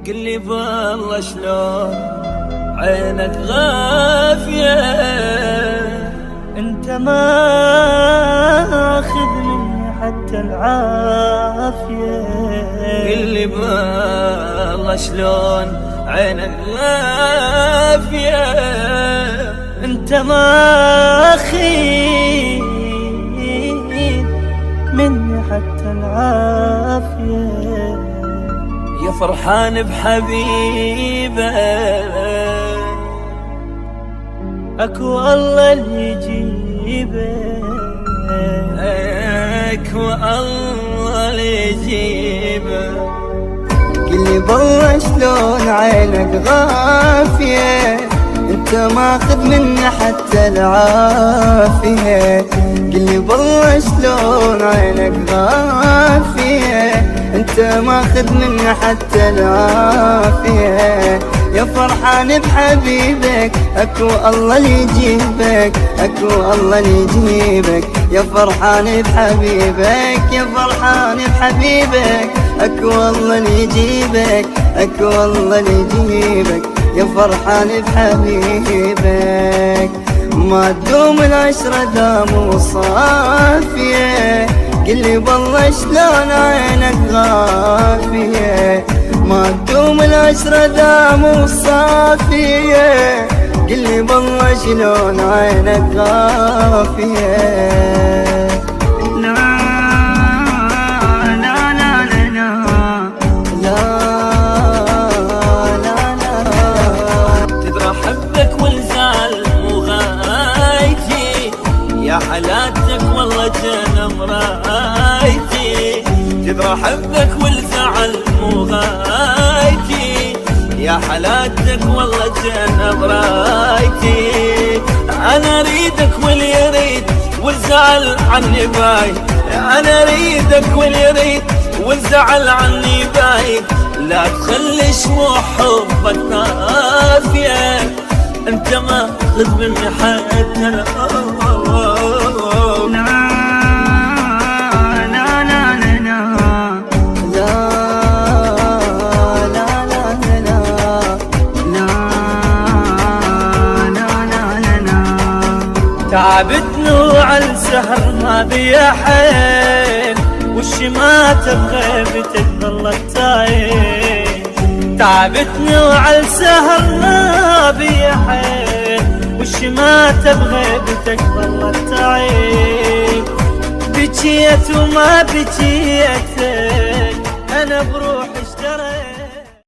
قل لي بالله شلون عينك غافية، انت ما اخذ مني حتى العافية. قل لي بالله شلون عينك غافية، انت ما اخذ مني حتى العافية. يا فرحان بحبيبك اكو الله اللي يجيبك، اكو الله اللي يجيبك. قل لي بالله شلون عينك غافية، انت ماخذ منا حتى العافية. قل لي بالله شلون عينك غافية، انت ماخذ منا حتى العافية. يا فرحان بحبيبك اكو الله اللي يجيبك، اكو الله اللي يجيبك. يا فرحان بحبيبك، يا فرحان بحبيبك، اكو الله اللي يجيبك، اكو الله اللي يجيبك. يا فرحان بحبيبك ما تدوم العشرة دام صافية. قل لي بالله شلون عينك غافية، ما تدوم العشرة دام صافية. قل لي بالله شلون عينك غافية. يا حالاتك والله جنى مرايتي، تدرى حبك والزعل مو غايتي. يا حالاتك والله جنى مرايتي، انا اريدك واللي يريد والزعل عني بايت. انا اريدك واللي يريد والزعل عني بايت. لا تخلي شموع حبك نافية، انت ما خذ مني حتى تعبت نوع السهر ما بي حيل، والشي ما تبغى بتظل تايل. تعبت نوع السهر ما بي حيل، والشي ما تبغى بتظل تعيل. بكيت وما بكيت انا بروحي اشتريت.